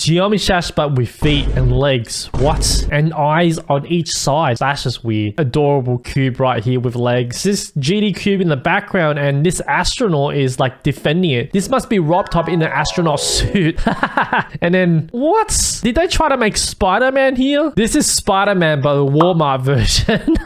Geometry Dash, but with feet and legs. What? And eyes on each side. That's just weird. Adorable cube right here with legs. This GD cube in the background, and this astronaut is like defending it. This must be Rob Top in the astronaut suit. And then, what? Did they try to make Spider-Man here? This is Spider-Man, but the Walmart version.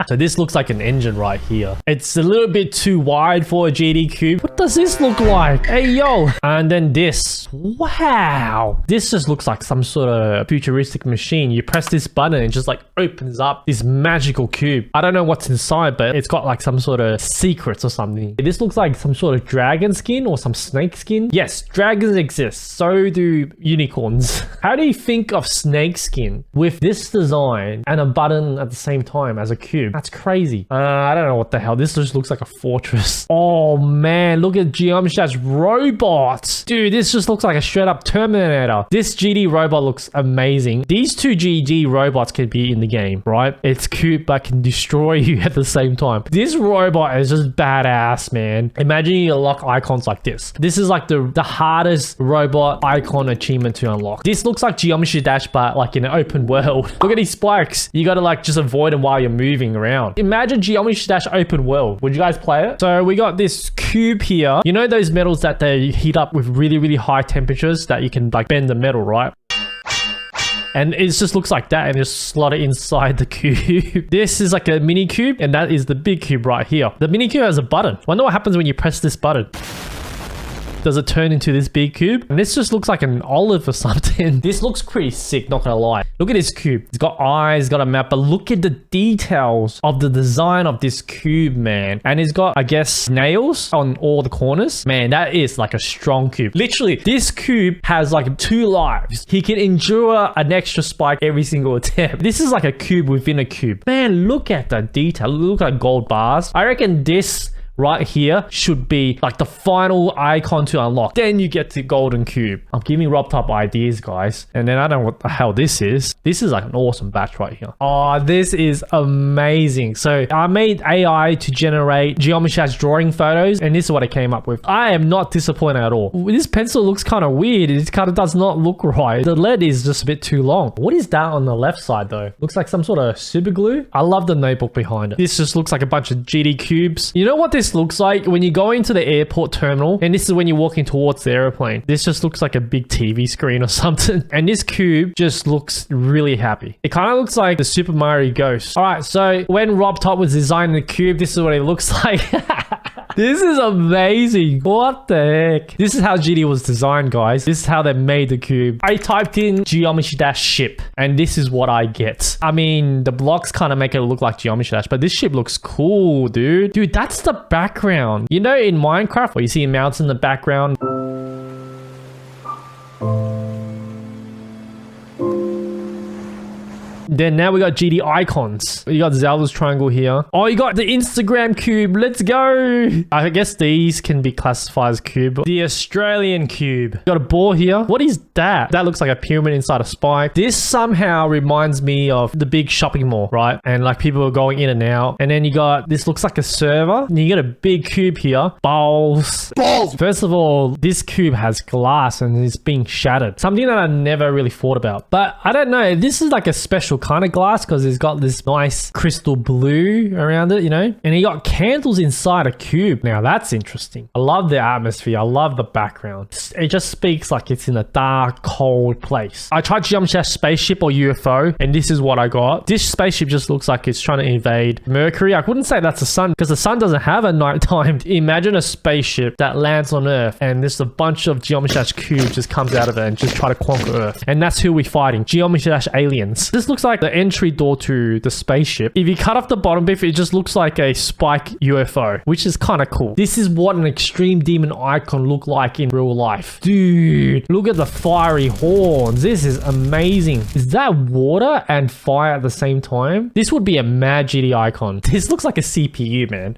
So this looks like an engine right here. It's a little bit too wide for a GD cube. What does this look like? Hey, yo. And then this. Wow. This just looks like some sort of futuristic machine. You press this button and it just like opens up this magical cube. I don't know what's inside, but it's got like some sort of secrets or something. This looks like some sort of dragon skin or some snake skin. Yes, dragons exist. So do unicorns. How do you think of snake skin with this design and a button at the same time as a cube? That's crazy. I don't know what the hell. This just looks like a fortress. Oh man, look at Geometry Dash robots. Dude, this just looks like a straight up Terminator. This GD robot looks amazing. These two GD robots can be in the game, right? It's cute, but can destroy you at the same time. This robot is just badass, man. Imagine you unlock icons like this. This is like the hardest robot icon achievement to unlock. This looks like Geometry Dash, but like in an open world. Look at these spikes. You gotta like just avoid them while you're moving around. Imagine Geometry Dash open world. Would you guys play it? So we got this cube here. You know those metals that they heat up with really, really high temperatures that you can like bend the metal, right? And it just looks like that and just slot it inside the cube. This is like a mini cube and that is the big cube right here. The mini cube has a button. Wonder what happens when you press this button. Does it turn into this big cube? And this just looks like an olive or something. This looks pretty sick, not gonna lie. Look at this cube. It's got eyes, got a map, but look at the details of the design of this cube, man. And it's got, I guess, nails on all the corners. Man, that is like a strong cube. Literally, this cube has like 2 lives. He can endure an extra spike every single attempt. This is like a cube within a cube. Man, look at the detail. Look at gold bars. I reckon this right here should be like the final icon to unlock. Then you get the golden cube. I'm giving Rob Top ideas, guys. And then I don't know what the hell this is. This is like an awesome batch right here. Oh, this is amazing. So I made AI to generate Geometry Dash drawing photos, and this is what it came up with. I am not disappointed at all. This pencil looks kind of weird. It kind of does not look right. The lead is just a bit too long. What is that on the left side though? Looks like some sort of super glue. I love the notebook behind it. This just looks like a bunch of GD cubes. You know what this looks like when you go into the airport terminal, and this is when you're walking towards the airplane. This just looks like a big TV screen or something. And this cube just looks really happy. It kind of looks like the Super Mario Ghost. All right, so when Rob Top was designing the cube, this is what it looks like. This is amazing. What the heck? This is how GD was designed, guys. This is how they made the cube. I typed in Geometry Dash ship, and this is what I get. I mean, the blocks kind of make it look like Geometry Dash, but this ship looks cool, dude. Dude, that's the background. You know, in Minecraft, where you see a mountain in the background. Then now we got GD icons. You got Zelda's triangle here. Oh, you got the Instagram cube. Let's go. I guess these can be classified as cube. The Australian cube. Got a ball here. What is that? That looks like a pyramid inside a spike. This somehow reminds me of the big shopping mall, right? And like people are going in and out. And then you got, this looks like a server. And you got a big cube here. Balls. First of all, this cube has glass and it's being shattered. Something that I never really thought about. But I don't know. This is like a special kind of glass because it's got this nice crystal blue around it, you know? And you got candles inside a cube. Now that's interesting. I love the atmosphere. I love the background. It just speaks like it's in a dark, cold place. I tried Geometry Dash spaceship or UFO, and this is what I got. This spaceship just looks like it's trying to invade Mercury. I wouldn't say that's the sun because the sun doesn't have a nighttime. Imagine a spaceship that lands on Earth and there's a bunch of Geometry Dash cubes just comes out of it and just try to conquer Earth. And that's who we're fighting. Geometry Dash aliens. This looks like the entry door to the spaceship. If you cut off the bottom bit, it just looks like a spike UFO, which is kind of cool. This is what an extreme demon icon look like in real life. Dude, look at the fiery horns. This is amazing. Is that water and fire at the same time? This would be a mad GD icon. This looks like a CPU, man.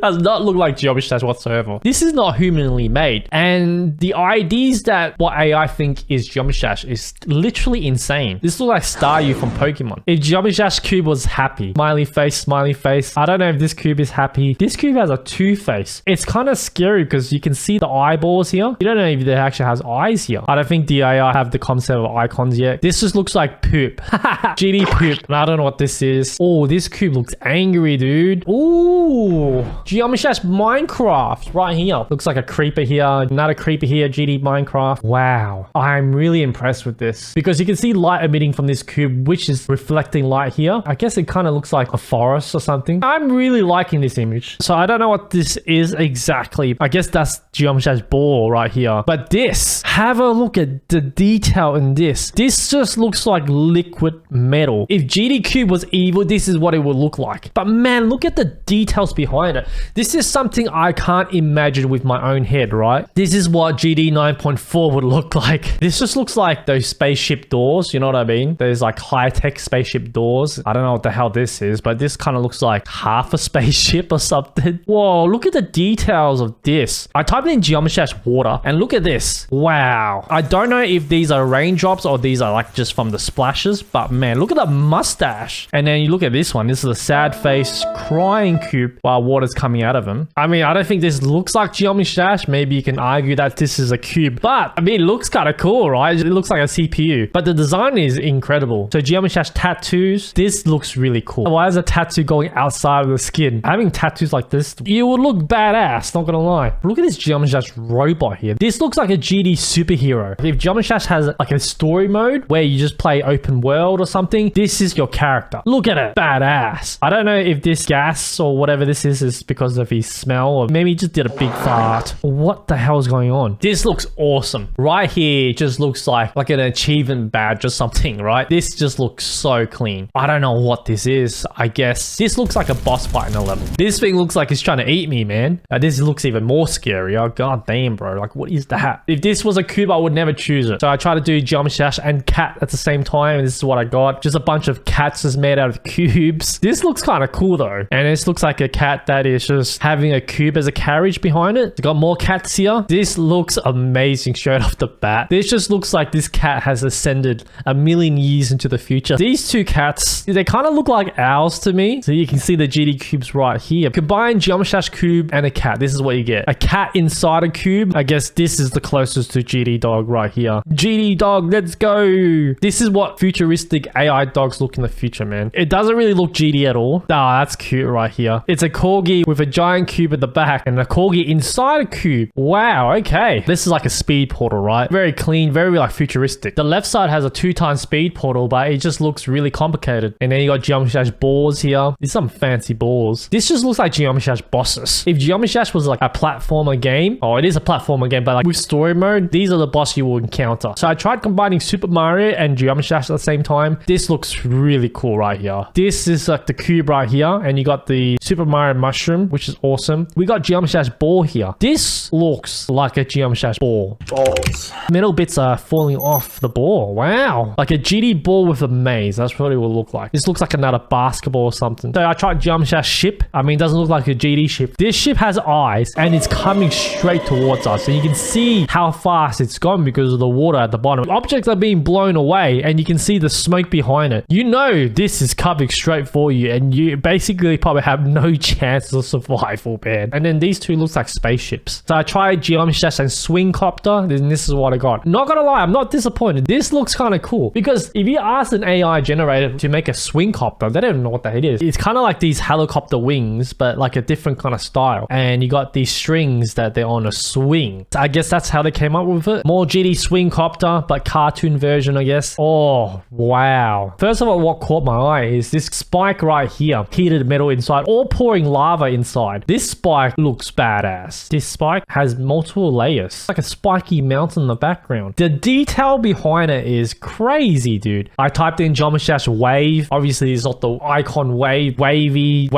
Does not look like Geometry Dash whatsoever. This is not humanly made. And the ideas that what AI think is Geometry Dash is literally insane. This looks like Star UFO from Pokemon. If Geometry cube was happy, smiley face, smiley face. I don't know if this cube is happy. This cube has a two-face. It's kind of scary because you can see the eyeballs here. You don't know if it actually has eyes here. I don't think the AI have the concept of icons yet. This just looks like poop. GD poop. And I don't know what this is. Oh, this cube looks angry, dude. Ooh. Geometry Minecraft right here. Looks like a creeper here. Another creeper here. GD Minecraft. Wow. I'm really impressed with this because you can see light emitting from this cube, which is reflecting light here. I guess it kind of looks like a forest or something. I'm really liking this image. So I don't know what this is exactly. I guess that's Geometry's ball right here. But this, have a look at the detail in this. This just looks like liquid metal. If GD Cube was evil, this is what it would look like. But man, look at the details behind it. This is something I can't imagine with my own head, right? This is what GD 9.4 would look like. This just looks like those spaceship doors, you know what I mean? There's like high-tech spaceship doors. I don't know what the hell this is, but this kind of looks like half a spaceship or something. Whoa, look at the details of this. I typed in Geometry water and look at this. Wow. I don't know if these are raindrops or these are like just from the splashes, but man, look at the mustache. And then you look at this one. This is a sad face crying cube while water's coming out of him. I mean, I don't think this looks like Geometry. Maybe you can argue that this is a cube, but I mean, it looks kind of cool, right? It looks like a CPU, but the design is incredible. So Geometry tattoos, this looks really cool. Why is a tattoo going outside of the skin? Having tattoos like this, you would look badass, not gonna lie. Look at this Geometry robot here. This looks like a GD superhero. If Geometry has like a story mode where you just play open world or something, this is your character. Look at it. Badass. I don't know if this gas or whatever this is because of his smell, or maybe he just did a big fart. What the hell is going on? This looks awesome. Right here, it just looks like an achievement badge or something, right? This just looks so clean. I don't know what this is. I guess this looks like a boss fight in a level. This thing looks like it's trying to eat me, man. This looks even more scary. Oh, god damn, bro. Like, what is that? If this was a cube, I would never choose it. So I tried to do Geometry and cat at the same time, and this is what I got. Just a bunch of cats just made out of cubes. This looks kind of cool, though. And this looks like a cat that is just having a cube as a carriage behind it. It's got more cats here. This looks amazing straight off the bat. This just looks like this cat has ascended a million years into the future. These two cats, they kind of look like owls to me. So you can see the GD cubes right here. Combine Geometry cube and a cat. This is what you get. A cat inside a cube. I guess this is the closest to GD dog right here. GD dog, let's go. This is what futuristic AI dogs look in the future, man. It doesn't really look GD at all. Ah, that's cute right here. It's a corgi with a giant cube at the back and a corgi inside a cube. Wow, okay. This is like a speed portal, right? Very clean, very like futuristic. The left side has a 2x speed portal, but it just looks really complicated. And then you got Geometry balls here. These are some fancy balls. This just looks like Geometry bosses. If Geometry was like a platformer game, oh, it is a platformer game, but like with story mode, these are the boss you will encounter. So I tried combining Super Mario and Geometry at the same time. This looks really cool right here. This is like the cube right here, and you got the Super Mario mushroom, which is awesome. We got Geometry ball here. This looks like a Geometry ball. Balls. Metal bits are falling off the ball. Wow. Like a GD ball with a maze. That's what it will look like. This looks like another basketball or something. So I tried Geometry ship. I mean, it doesn't look like a GD ship. This ship has eyes and it's coming straight towards us. So you can see how fast it's gone because of the water at the bottom. Objects are being blown away and you can see the smoke behind it. You know this is coming straight for you and you basically probably have no chance of survival, man. And then these two looks like spaceships. So I tried Geometry and swing copter. Then this is what I got. Not gonna lie, I'm not disappointed. This looks kind of cool because if you ask an AI generator to make a swing copter, they don't know what the hell it is. It's kind of like these helicopter wings, but like a different kind of style. And you got these strings that they're on a swing. So I guess that's how they came up with it. More GD swing copter, but cartoon version, I guess. Oh, wow. First of all, what caught my eye is this spike right here. Heated metal inside, or pouring lava inside. This spike looks badass. This spike has multiple layers. Like a spiky mountain in the background. The detail behind it is crazy, dude. I typed in Geometry wave. Obviously, it's not the icon wave. Wavy.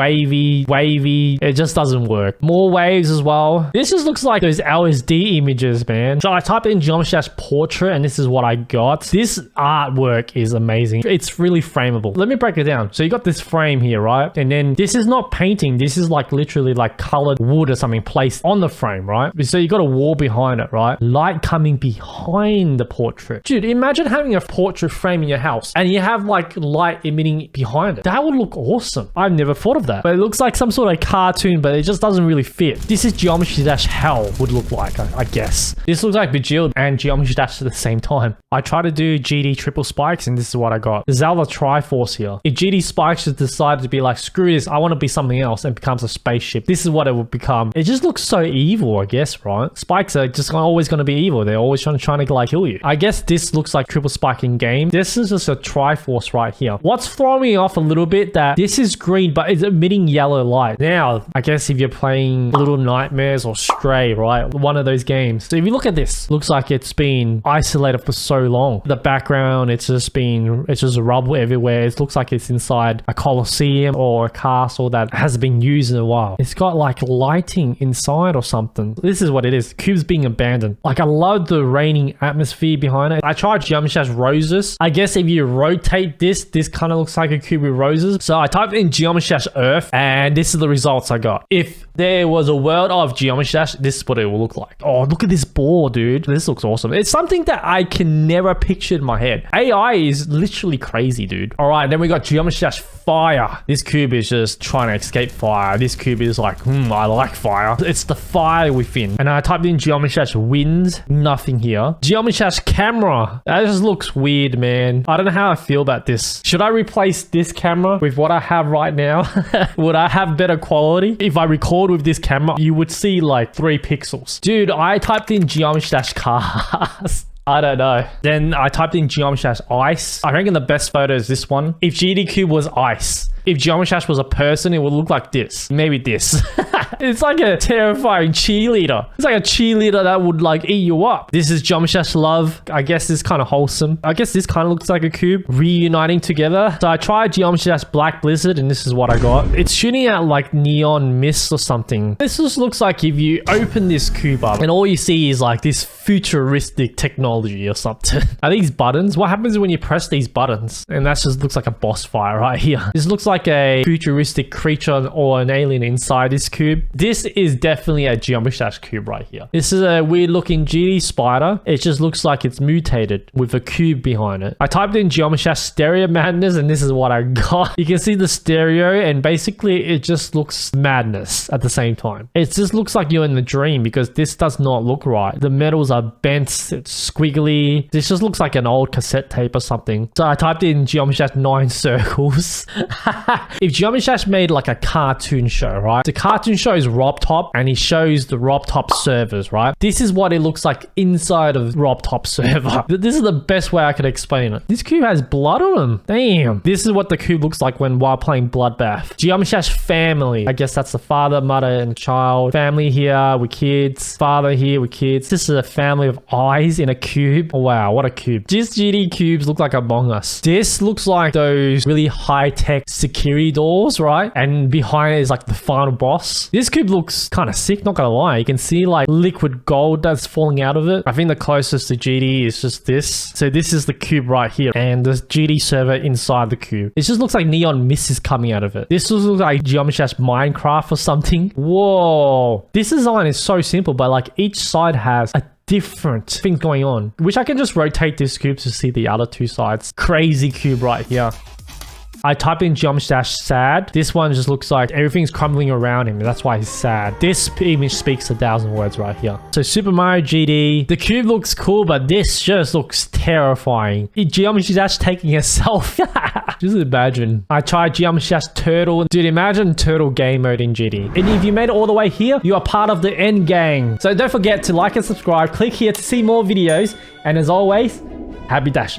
It just doesn't work. More waves as well. This just looks like those LSD images, man. So I typed in Geometry portrait and this is what I got. This artwork is amazing. It's really frameable. Let me break it down. So you got this frame here, right? And then this is not painting. This is like literally like colored wood or something placed on the frame, right? So you got a wall behind it, right? Light coming behind the portrait. Dude, imagine having a portrait frame in your house and you have like light emitting behind it. That would look awesome. I've never thought of that. But it looks like some sort of cartoon, but it just doesn't really fit. This is Geometry Dash Hell would look like, I guess. This looks like Bejeweled and Geometry Dash at the same time. I tried to do GD triple spikes and this is what I got. Zelda Triforce here. If GD Spikes just decided to be like, screw this, I want to be something else and becomes a spaceship, this is what it would become. It just looks so evil, I guess, right? Spikes are just always going to be evil. They're always trying to like kill you. I guess this looks like triple spike in game. This is just a Triforce right here. What's throwing me off a little bit that this is green, but it's emitting yellow light. Now, I guess if you're playing Little Nightmares or Stray, right? One of those games. So if you look at this, looks like it's been isolated for so long. The background, it's just rubble everywhere. It looks like it's inside a coliseum or a castle that has been used in a while. It's got like lighting inside or something. This is what it is. The cube's being abandoned. Like I love the raining atmosphere behind it. I tried Geometry Dash Roses. I guess if you rotate this kind of looks like a cube with roses. So I typed in Geometry Dash Earth and this is the results I got. If there was a world of Geometry Dash, this is what it will look like. Oh, look at this ball, dude. This looks awesome. It's something that I can never picture in my head. AI is literally crazy, dude. All right, then we got Geometry Dash Fire. This cube is just trying to escape fire. This cube is like, I like fire. It's the fire within. And I typed in Geometry Dash Wind. Nothing here. Geometry Dash Camera. That just looks weird, man. I don't know how I feel about this. Should I replace this camera with what I have right now? Would I have better quality? If I record with this camera, you would see like 3 pixels. Dude, I typed in Geometry Dash Cars. I don't know. Then I typed in Geometry Dash Ice. I reckon the best photo is this one. If GD Cube was ice, if Geometry Dash was a person, it would look like this. Maybe this. It's like a terrifying cheerleader. It's like a cheerleader that would like eat you up. This is Geometry Dash Love. I guess this is kind of wholesome. I guess this kind of looks like a cube reuniting together. So I tried Geometry Dash Black Blizzard and this is what I got. It's shooting out like neon mist or something. This just looks like if you open this cube up and all you see is like this futuristic technology or something. Are these buttons? What happens when you press these buttons? And that just looks like a boss fight right here. This looks like a futuristic creature or an alien inside this cube. This is definitely a Geometry Dash cube right here. This is a weird looking GD spider. It just looks like it's mutated with a cube behind it. I typed in Geometry Dash Stereo Madness and this is what I got. You can see the stereo and basically it just looks madness at the same time. It just looks like you're in the dream because this does not look right. The metals are bent, it's squiggly. This just looks like an old cassette tape or something. So I typed in Geometry Dash 9 circles. If Geometry Dash made like a cartoon show, right? The cartoon show is Rob Top and he shows the Rob Top servers, right? This is what it looks like inside of Rob Top server. This is the best way I could explain it. This cube has blood on him. Damn. This is what the cube looks like while playing Bloodbath. Geometry Dash Family. I guess that's the father, mother, and child. Family here with kids. Father here with kids. This is a family of eyes in a cube. Oh, wow, what a cube. These GD cubes look like Among Us. This looks like those really high-tech security doors, right? And behind it is like the final boss. This cube looks kind of sick, not gonna lie. You can see like liquid gold that's falling out of it. I think the closest to GD is just this. So this is the cube right here and the GD server inside the cube. It just looks like neon mist is coming out of it. This looks like Geometry Dash Minecraft or something. Whoa. This design is so simple, but like each side has a different things going on. Wish I can just rotate this cube to see the other 2 sides. Crazy cube right here. I type in Geometry Dash Sad. This one just looks like everything's crumbling around him. That's why he's sad. This image speaks 1,000 words right here. So Super Mario GD. The cube looks cool, but this just looks terrifying. Geometry Dash taking a selfie. Just imagine. I tried Geometry Dash Turtle. Dude, imagine Turtle game mode in GD. And if you made it all the way here, you are part of the end gang. So don't forget to like and subscribe. Click here to see more videos. And as always, happy dashing.